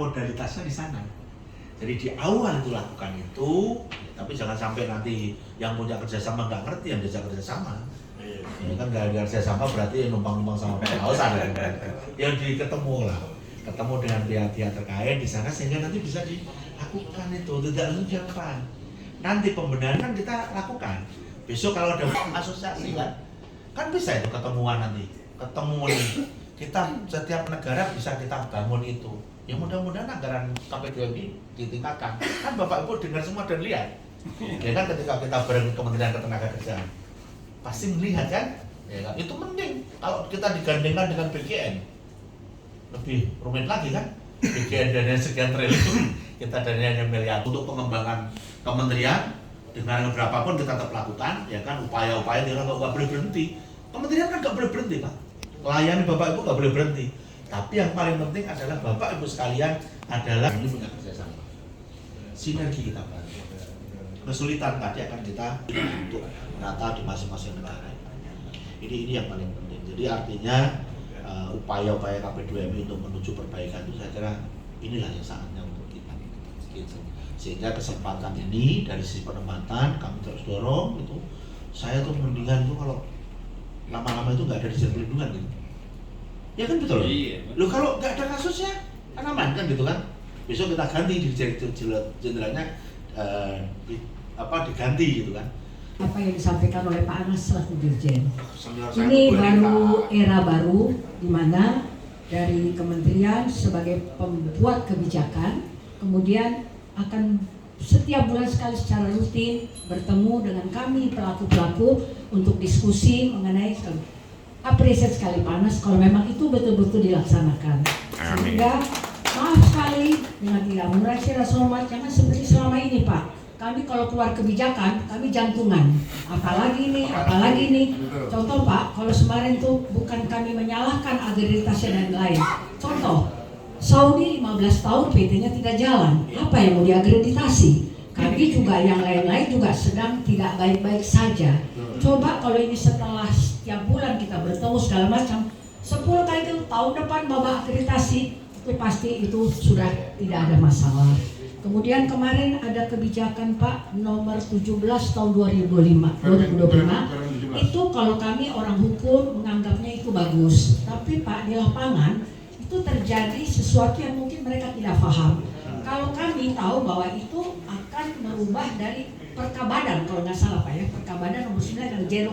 modalitasnya di sana. Jadi di awal itu lakukan itu, tapi jangan sampai nanti yang punya kerjasama nggak ngerti yang diajak kerjasama. Ya kan nggak ada kerjasama berarti numpang-numpang sama pengawasan kan. Yang ketemu lah, ketemu dengan pihak-pihak terkait di sana sehingga nanti bisa dilakukan itu, tidak langsung dilakukan. Nanti pembenaran kan kita lakukan. Besok kalau ada asosiasi kan bisa itu ketemuan nanti, ketemuan kita setiap negara bisa kita bangun itu. Ya mudah-mudahan anggaran KP2 ini ditingkatkan. Kan Bapak Ibu dengar semua dan lihat. Ya kan ketika kita bareng Kementerian Ketenagakerjaan pasti melihat kan? Ya kan? Itu penting. Kalau kita digandengkan dengan BGN lebih rumit lagi kan? BGN dananya sekian triliun, kita dananya miliar untuk pengembangan kementerian dengan berapapun kita tetap lakukan, ya kan? Upaya-upaya kita nggak boleh berhenti. Kementerian kan nggak boleh berhenti, Pak. Melayani Bapak Ibu nggak boleh berhenti. Tapi yang paling penting adalah Bapak Ibu sekalian adalah ini punya kerjasama. Sinergi kita bantu. Kesulitan tadi akan kita untuk menata di masing-masing negara. Ini yang paling penting. Jadi artinya upaya-upaya KP2MI untuk menuju perbaikan itu saya kira inilah yang saatnya untuk kita. Gitu. Sehingga kesempatan ini dari sisi penempatan kami terus dorong itu. Saya tuh mendingan tuh kalau lama-lama itu nggak ada di perlindungan gitu. Ya kan betul. Iya. Loh kalau nggak ada kasusnya kan aman kan gitu kan. Besok kita ganti di jenderalnya diganti gitu kan. Apa yang disampaikan oleh Pak Anas selaku Dirjen. Ini baru era baru di mana dari kementerian sebagai pembuat kebijakan kemudian akan setiap bulan sekali secara rutin bertemu dengan kami pelaku-pelaku untuk diskusi mengenai apresiasi sekali Pak Anas kalau memang itu betul-betul dilaksanakan. Sehingga maaf sekali dengan tidak mengurangi rasa hormat, jangan seperti selama ini Pak. Kami kalau keluar kebijakan, kami jantungan. Apalagi ini. Contoh Pak, kalau kemarin itu bukan kami menyalahkan agreditasi dan lain. Contoh, Saudi 15 tahun PT-nya tidak jalan. Apa yang mau diagreditasi? Kami juga yang lain-lain juga sedang tidak baik-baik saja. Coba kalau ini setelah setiap bulan kita bertemu segala macam, 10 kali itu tahun depan bawa akreditasi, itu pasti itu sudah tidak ada masalah. Kemudian kemarin ada kebijakan Pak nomor 17 tahun 2025 itu kalau kami orang hukum menganggapnya itu bagus, tapi Pak di lapangan itu terjadi sesuatu yang mungkin mereka tidak paham. Kalau kami tahu bahwa itu akan merubah dari Perkabadan kalau nggak salah Pak ya, Perkabadan nomor 9 dan zero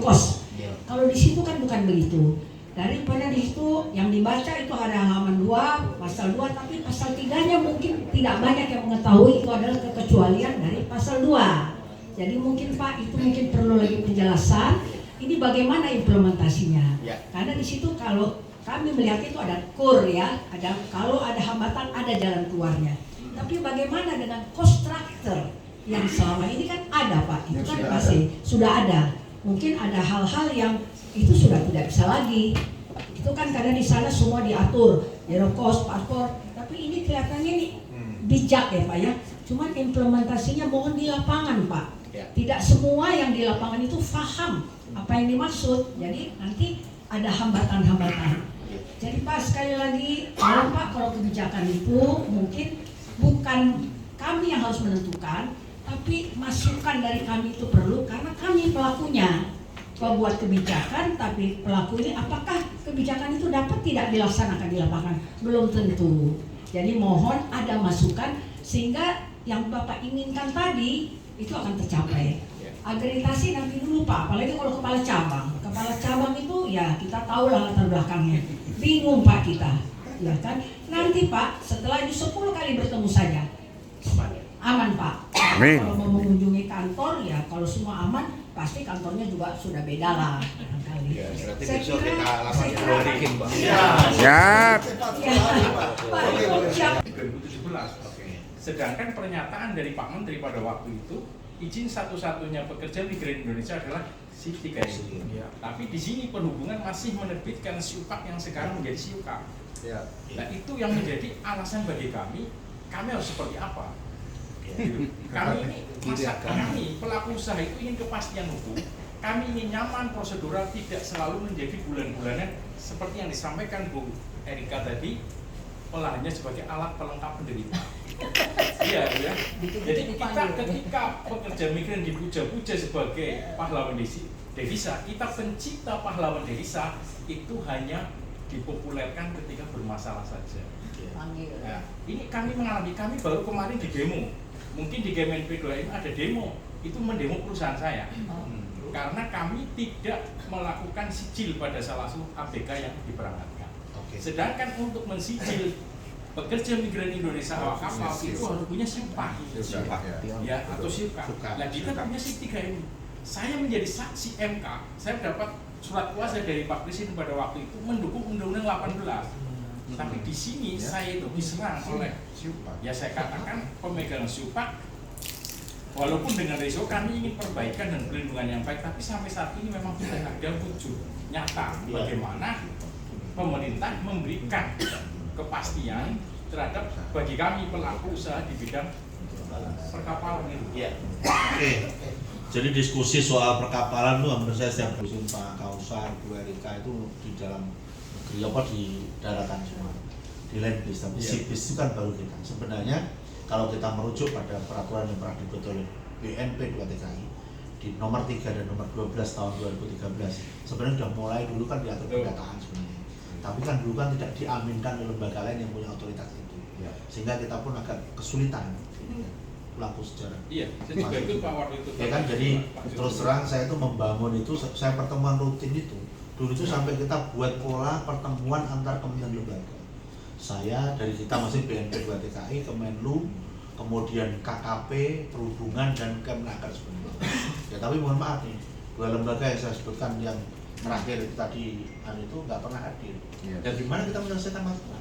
cost. Kalau di situ kan bukan begitu. Daripada di situ yang dibaca itu ada halaman 2, pasal 2, tapi pasal 3-nya mungkin tidak banyak yang mengetahui itu adalah kekecualian dari pasal 2. Jadi mungkin Pak itu mungkin perlu lagi penjelasan. Ini bagaimana implementasinya? Karena di situ kalau kami melihat itu ada kur ya, kalau ada hambatan ada jalan keluarnya. Tapi bagaimana dengan cost structure yang selama ini kan ada Pak, itu kan pasti sudah ada. Mungkin ada hal-hal yang itu sudah tidak bisa lagi. Itu kan karena di sana semua diatur, zero cost, paspor. Tapi ini kelihatannya ini bijak ya Pak ya. Cuman implementasinya mohon di lapangan Pak. Tidak semua yang di lapangan itu paham apa yang dimaksud. Jadi nanti ada hambatan-hambatan. Jadi Pak sekali lagi, Pak kalau kebijakan itu mungkin bukan kami yang harus menentukan, tapi masukan dari kami itu perlu karena kami pelakunya. Membuat kebijakan, tapi pelaku ini apakah kebijakan itu dapat tidak dilaksanakan di lapangan? Belum tentu. Jadi mohon ada masukan sehingga yang Bapak inginkan tadi itu akan tercapai. Agreditasi nanti dulu Pak, apalagi kalau kepala cabang. Kepala cabang itu ya kita tahu lah latar belakangnya. Bingung Pak kita, ya kan? Nanti Pak setelah itu 10 kali bertemu saja. Aman Pak. Amin. Kalau mau mengunjungi kantor ya kalau semua aman pasti kantornya juga sudah beda lah barangkali. Ya, berarti Saya besok kira- kita lakukan saya kira- bikin Pak. Siap. Pak, siap. 2017. Sedangkan pernyataan dari Pak Menteri pada waktu itu izin satu-satunya pekerja migran Indonesia adalah SIP 3 ini. Tapi di sini perhubungan masih menerbitkan SIUPAK yang sekarang menjadi SIUKA. Nah itu yang menjadi alasan bagi kami harus seperti apa? Kami ini kami pelaku usaha itu ingin kepastian hukum. Kami ingin nyaman prosedural, tidak selalu menjadi bulan-bulanan seperti yang disampaikan Bu Erika tadi. hanya sebagai alat pelengkap penderita. Iya, ya. Jadi kita ketika pekerja migran dipuja-puja sebagai pahlawan devisa, kita pencipta pahlawan devisa itu hanya dipopulerkan ketika bermasalah saja. Nah, ini kami baru kemarin di demo, mungkin di Kemenp 2M ada demo, itu mendemo perusahaan saya. Karena kami tidak melakukan sijil pada salah satu ABK yang diberangkatkan. Sedangkan untuk mensijil pekerja migran Indonesia awak kapal itu harus punya SIUPA, ya, atau SIUPA. Nah, kita punya SIP 3M. Saya menjadi saksi MK, saya dapat surat kuasa dari Pak Presiden pada waktu itu mendukung Undang-Undang 18. Tapi di sini saya itu diserang oleh ya saya katakan pemegang SIUPA. Walaupun dengan resiko kami ingin perbaikan dan perlindungan yang baik, tapi sampai saat ini memang tidak ada wujud nyata bagaimana pemerintah memberikan kepastian terhadap bagi kami pelaku usaha di bidang perkapalan ini. Oke. Jadi diskusi soal perkapalan itu hampir saya setiap diskusi Pak Kausar, Bu Erika itu di dalam negeri apa di daratan semua, di land base, tapi sea base itu kan baru kita. Sebenarnya kalau kita merujuk pada peraturan yang pernah dibuat oleh BNP 2 TKI di nomor 3 dan nomor 12 tahun 2013, sebenarnya sudah mulai dulu kan diatur pendataan sebenarnya. Tapi kan dulu kan tidak diaminkan oleh lembaga lain yang punya otoritas itu, sehingga kita pun agak kesulitan. Pelaku sejarah. Iya, saya juga ikut Pak waktu itu. Ya kan, jadi terus terang saya itu membangun itu, saya pertemuan rutin itu. Dulu itu sampai kita buat pola pertemuan antar kementerian lembaga. Saya dari kita masih BNP 2 TKI, Kemenlu, kemudian KKP, Perhubungan dan Kemnaker sebenarnya. Ya tapi mohon maaf nih, dua lembaga yang saya sebutkan yang terakhir itu tadi itu nggak pernah hadir. Dan gimana kita menyelesaikan masalah?